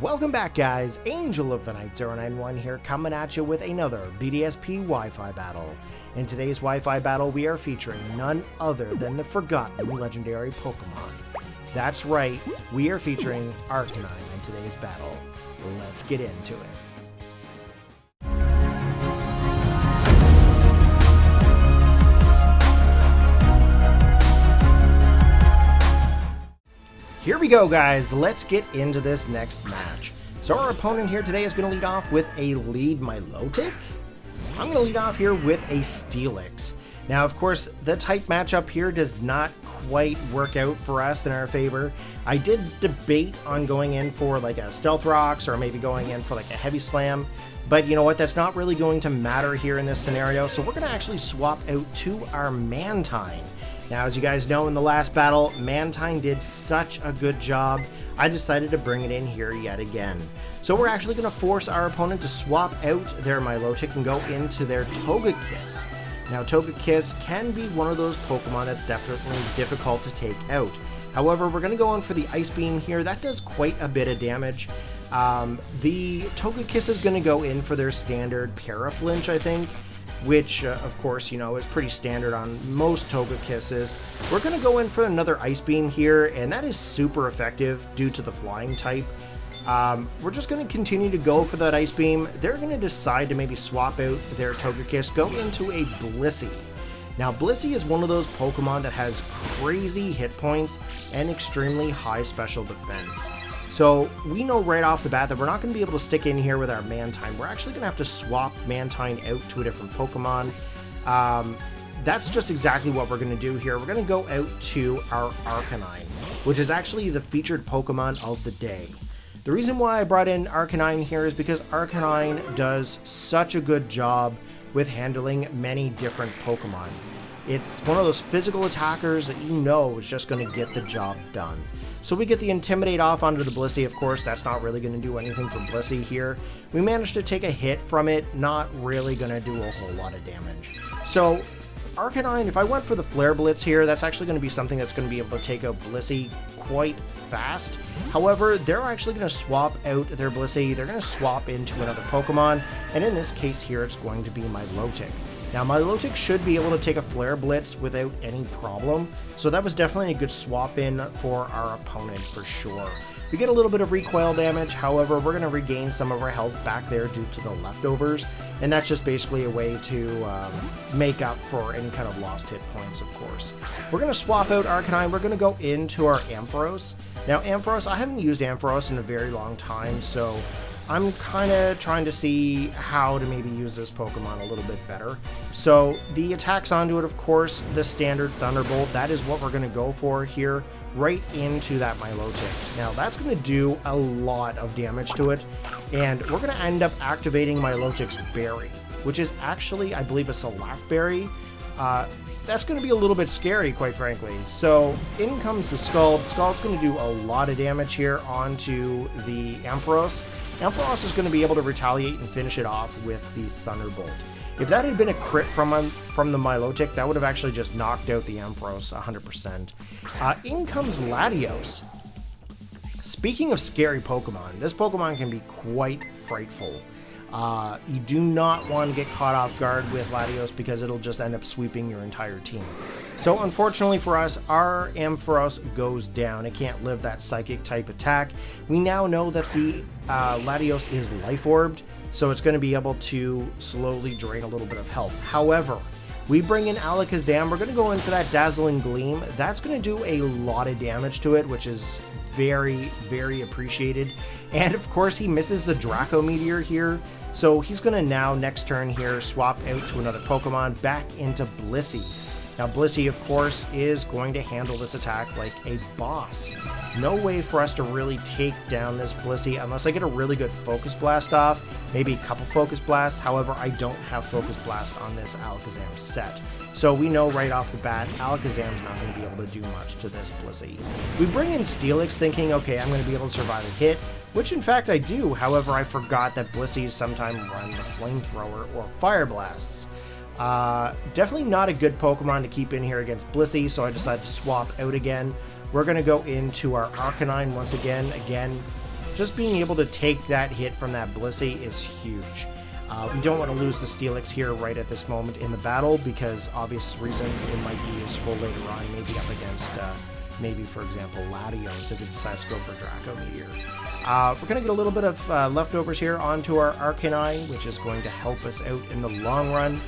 Welcome back, guys. Angel of the Night 091 here, coming at you with another BDSP Wi-Fi Battle. In today's Wi-Fi Battle, we are featuring none other than the Forgotten Legendary Pokemon. That's right, we are featuring Arcanine in today's battle. Let's get into it. Here we go, guys. Let's get into this next match. So our opponent here today is going to lead off with a lead Milotic. I'm going to lead off here with a Steelix. Now, of course, the type matchup here does not quite work out for us in our favor. I did debate on going in for like a Stealth Rocks or maybe going in for like a Heavy Slam, but you know what? That's not really going to matter here in this scenario. So we're going to actually swap out to our Mantine. Now, as you guys know, in the last battle, Mantine did such a good job, I decided to bring it in here yet again. So we're actually going to force our opponent to swap out their Milotic and go into their Togekiss. Now, Togekiss can be one of those Pokemon that's definitely difficult to take out. However, we're going to go in for the Ice Beam here. That does quite a bit of damage. The Togekiss is going to go in for their standard Paraflinch, I think, which, of course, you know, is pretty standard on most Togekisses. We're going to go in for another Ice Beam here, and that is super effective due to the flying type. We're just going to continue to go for that Ice Beam. They're going to decide to maybe swap out their Togekiss, go into a Blissey. Now, Blissey is one of those Pokemon that has crazy hit points and extremely high special defense. So we know right off the bat that we're not going to be able to stick in here with our Mantine. We're actually going to have to swap Mantine out to a different Pokemon. That's just exactly what we're going to do here. We're going to go out to our Arcanine, which is actually the featured Pokemon of the day. The reason why I brought in Arcanine here is because Arcanine does such a good job with handling many different Pokemon. It's one of those physical attackers that you know is just going to get the job done. So we get the Intimidate off onto the Blissey. Of course, that's not really going to do anything for Blissey here. We managed to take a hit from it, not really going to do a whole lot of damage. So Arcanine, if I went for the Flare Blitz here, that's actually going to be something that's going to be able to take out Blissey quite fast. However, they're actually going to swap out their Blissey. They're going to swap into another Pokemon, and in this case here, it's going to be Milotic. Now, Milotic should be able to take a Flare Blitz without any problem, so that was definitely a good swap in for our opponent for sure. We get a little bit of recoil damage, however, we're going to regain some of our health back there due to the leftovers, and that's just basically a way to make up for any kind of lost hit points, of course. We're going to swap out Arcanine. We're going to go into our Ampharos. Now, Ampharos, I haven't used Ampharos in a very long time, so I'm kind of trying to see how to maybe use this Pokemon a little bit better. So the attacks onto it, of course, the standard Thunderbolt, that is what we're going to go for here, right into that Milotic. Now that's going to do a lot of damage to it, and we're going to end up activating Milotic's Berry, which is actually, I believe, a Select Berry. That's going to be a little bit scary, quite frankly. So in comes the Scald. Scald's going to do a lot of damage here onto the Ampharos. Ampharos is going to be able to retaliate and finish it off with the Thunderbolt. If that had been a crit from the Milotic, that would have actually just knocked out the Ampharos 100%. In comes Latios. Speaking of scary Pokemon, this Pokemon can be quite frightful. You do not want to get caught off guard with Latios because it'll just end up sweeping your entire team. So unfortunately for us, our Ampharos goes down. It can't live that Psychic type attack. We now know that the Latios is Life Orbed, so it's going to be able to slowly drain a little bit of health. However, we bring in Alakazam. We're going to go in for that Dazzling Gleam. That's going to do a lot of damage to it, which is very, very appreciated. And of course, he misses the Draco Meteor here. So he's going to now, next turn here, swap out to another Pokemon back into Blissey. Now, Blissey, of course, is going to handle this attack like a boss. No way for us to really take down this Blissey unless I get a really good Focus Blast off, maybe a couple Focus Blasts. However, I don't have Focus Blast on this Alakazam set. So we know right off the bat, Alakazam's not going to be able to do much to this Blissey. We bring in Steelix thinking, okay, I'm going to be able to survive a hit, which in fact I do. However, I forgot that Blisseys sometimes run the Flamethrower or Fire Blasts. Definitely not a good Pokemon to keep in here against Blissey, so I decided to swap out again. We're going to go into our Arcanine once again. just being able to take that hit from that Blissey is huge. We don't want to lose the Steelix here right at this moment in the battle because obvious reasons it might be useful later on, maybe up against, maybe for example, Latios if it decides to go for Draco Meteor. We're going to get a little bit of leftovers here onto our Arcanine, which is going to help us out in the long run.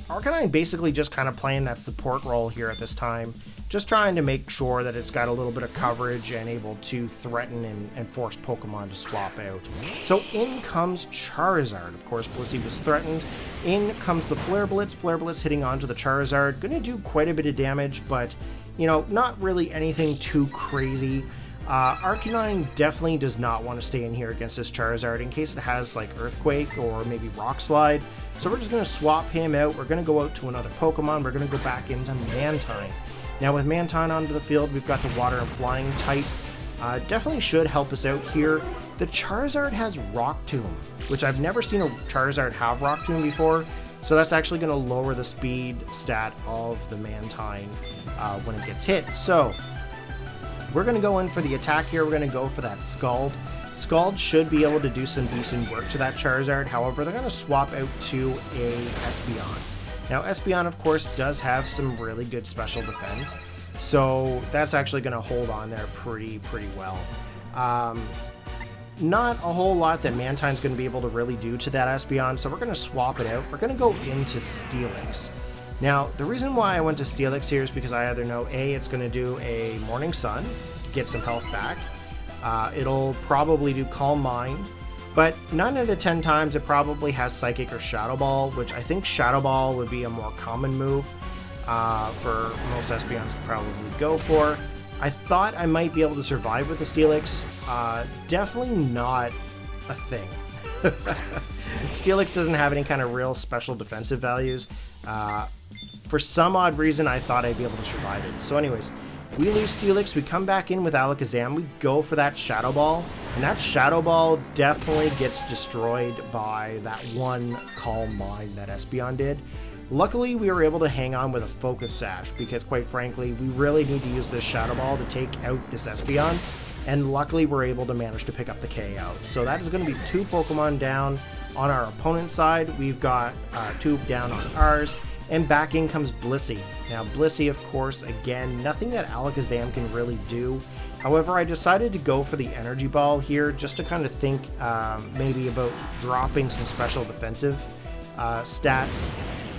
Arcanine basically just kind of playing that support role here at this time, just trying to make sure that it's got a little bit of coverage and able to threaten and force Pokemon to swap out. So in comes Charizard. Of course, Blissey was threatened. In comes the Flare Blitz. Flare Blitz hitting onto the Charizard. Going to do quite a bit of damage, but, you know, not really anything too crazy. Arcanine definitely does not want to stay in here against this Charizard in case it has, like, Earthquake or maybe Rock Slide. So we're just going to swap him out. We're going to go out to another Pokemon. We're going to go back into Mantine. Now with Mantine onto the field, we've got the Water and Flying type. Definitely should help us out here. The Charizard has Rock Tomb, which I've never seen a Charizard have Rock Tomb before. So that's actually going to lower the speed stat of the Mantine when it gets hit. So we're going to go in for the attack here. We're going to go for that Scald. Scald should be able to do some decent work to that Charizard. However, they're going to swap out to a Espeon. Now, Espeon, of course, does have some really good special defense, so that's actually going to hold on there pretty well. Not a whole lot that Mantine's going to be able to really do to that Espeon, so we're going to swap it out. We're going to go into Steelix. Now, the reason why I went to Steelix here is because I either know, A, it's going to do a Morning Sun, get some health back. It'll probably do Calm Mind. But 9 out of 10 times it probably has Psychic or Shadow Ball, which I think Shadow Ball would be a more common move for most Espeons to probably go for. I thought I might be able to survive with the Steelix. Definitely not a thing. Steelix doesn't have any kind of real special defensive values. For some odd reason, I thought I'd be able to survive it. So anyways, we lose Steelix, we come back in with Alakazam, we go for that Shadow Ball, and that Shadow Ball definitely gets destroyed by that one Calm Mind that Espeon did. Luckily, we were able to hang on with a Focus Sash, because quite frankly, we really need to use this Shadow Ball to take out this Espeon, and luckily we're able to manage to pick up the KO. So that is going to be 2 Pokemon down on our opponent's side. We've got 2 down on ours. And back in comes Blissey. Now, Blissey, of course, again, nothing that Alakazam can really do. However, I decided to go for the Energy Ball here just to kind of think maybe about dropping some special defensive stats.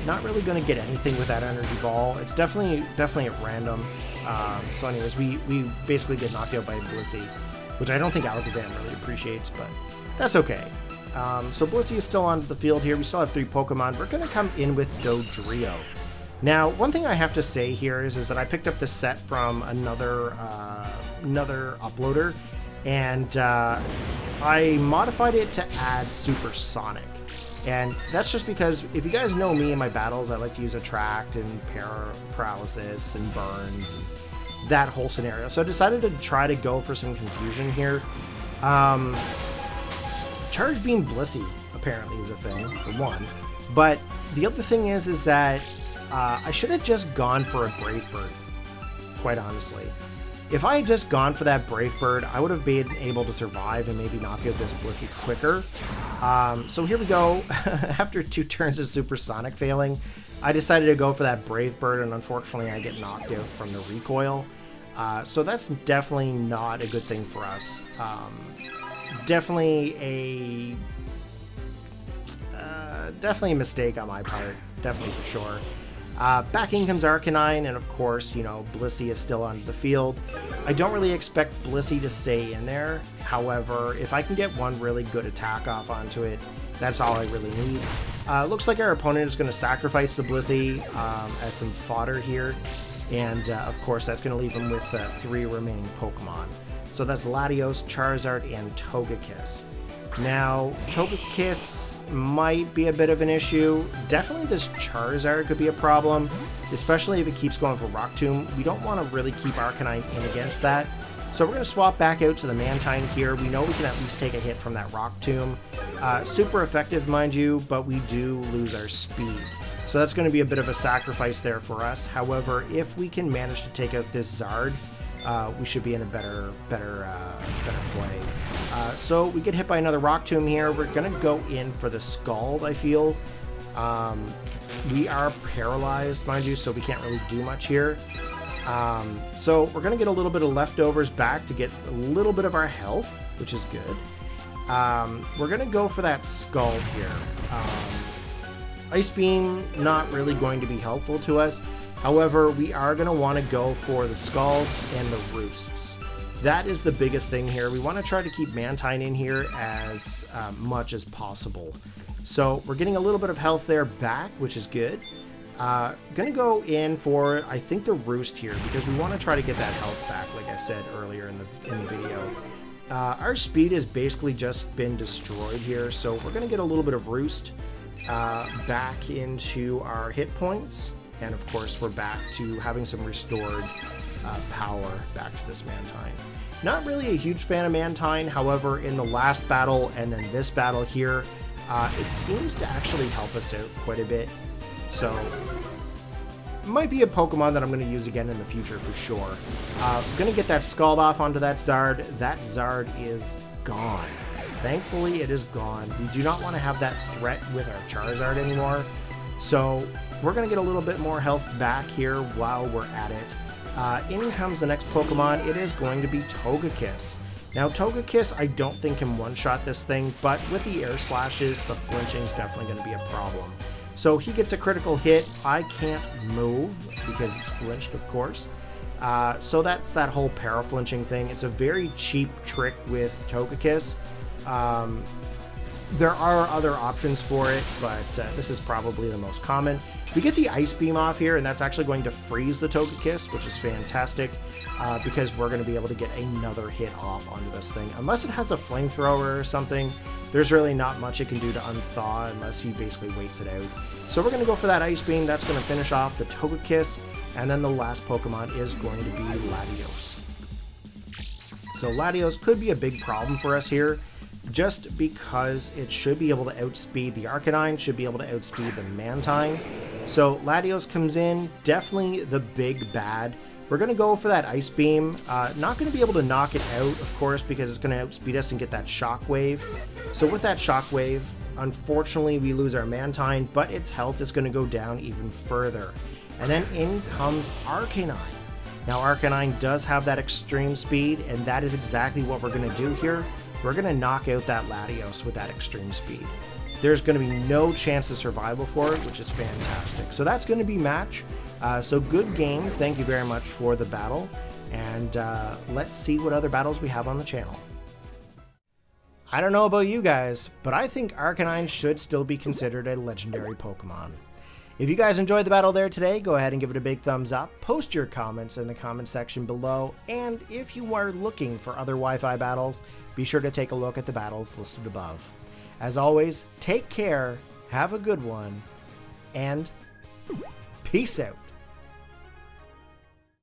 Not really going to get anything with that Energy Ball. It's definitely at random. So anyways, we basically get knocked out by Blissey, which I don't think Alakazam really appreciates, but that's okay. So Blissey is still on the field here. We still have 3 Pokemon. We're going to come in with Dodrio. Now, one thing I have to say here is that I picked up this set from another uploader, and I modified it to add Supersonic. And that's just because, if you guys know me in my battles, I like to use Attract and Paralysis and Burns and that whole scenario. So I decided to try to go for some confusion here. Charge Beam Blissey apparently is a thing, for one. But the other thing is that I should have just gone for a Brave Bird, quite honestly. If I had just gone for that Brave Bird, I would have been able to survive and maybe knock out this Blissey quicker. So here we go. After 2 turns of Supersonic failing, I decided to go for that Brave Bird, and unfortunately I get knocked out from the recoil. So that's definitely not a good thing for us. Definitely a mistake on my part, definitely for sure. Back in comes Arcanine, and of course, you know, Blissey is still on the field. I don't really expect Blissey to stay in there. However, if I can get one really good attack off onto it, that's all I really need. Looks like our opponent is going to sacrifice the Blissey as some fodder here, and of course, that's going to leave him with 3 remaining Pokemon. So that's Latios, Charizard, and Togekiss. Now, Togekiss might be a bit of an issue. Definitely this Charizard could be a problem, especially if it keeps going for Rock Tomb. We don't want to really keep Arcanine in against that. So we're going to swap back out to the Mantine here. We know we can at least take a hit from that Rock Tomb. Super effective, mind you, but we do lose our speed. So that's going to be a bit of a sacrifice there for us. However, if we can manage to take out this Zard, we should be in a better play. So we get hit by another Rock Tomb here. We're going to go in for the Scald, I feel. We are paralyzed, mind you, so we can't really do much here. So we're going to get a little bit of leftovers back to get a little bit of our health, which is good. We're going to go for that Scald here. Ice Beam, not really going to be helpful to us. However, we are going to want to go for the Scalds and the Roosts. That is the biggest thing here. We want to try to keep Mantine in here as much as possible. So we're getting a little bit of health there back, which is good. Gonna go in for, I think, the Roost here, because we want to try to get that health back, like I said earlier in the video. Our speed has basically just been destroyed here, so we're gonna get a little bit of Roost back into our hit points, and of course we're back to having some restored power back to this Mantine. Not really a huge fan of Mantine, however, in the last battle and then this battle here, it seems to actually help us out quite a bit. So, might be a Pokemon that I'm going to use again in the future for sure. Going to get that Scald off onto that Zard. That Zard is gone. Thankfully, it is gone. We do not want to have that threat with our Charizard anymore. So, we're going to get a little bit more health back here while we're at it. In comes the next Pokemon. It is going to be Togekiss. Now, Togekiss, I don't think can one-shot this thing, but with the air slashes, the flinching is definitely going to be a problem. So he gets a critical hit. I can't move because it's flinched, of course. So that's that whole para-flinching thing. It's a very cheap trick with Togekiss. There are other options for it, but this is probably the most common. We get the Ice Beam off here, and that's actually going to freeze the Togekiss, which is fantastic, because we're going to be able to get another hit off onto this thing. Unless it has a flamethrower or something, there's really not much it can do to unthaw unless he basically waits it out. So we're going to go for that Ice Beam. That's going to finish off the Togekiss, and then the last Pokemon is going to be Latios. So Latios could be a big problem for us here, just because it should be able to outspeed the Arcanine, should be able to outspeed the Mantine. So Latios comes in, definitely the big bad. We're going to go for that Ice Beam. Not going to be able to knock it out, of course, because it's going to outspeed us and get that Shockwave. So with that Shockwave, unfortunately, we lose our Mantine, but its health is going to go down even further. And then in comes Arcanine. Now, Arcanine does have that extreme speed, and that is exactly what we're going to do here. We're going to knock out that Latios with that extreme speed. There's going to be no chance of survival for it, which is fantastic. So that's going to be match. So good game. Thank you very much for the battle. And let's see what other battles we have on the channel. I don't know about you guys, but I think Arcanine should still be considered a legendary Pokemon. If you guys enjoyed the battle there today, go ahead and give it a big thumbs up. Post your comments in the comment section below. And if you are looking for other Wi-Fi battles, be sure to take a look at the battles listed above. As always, take care, have a good one, and peace out.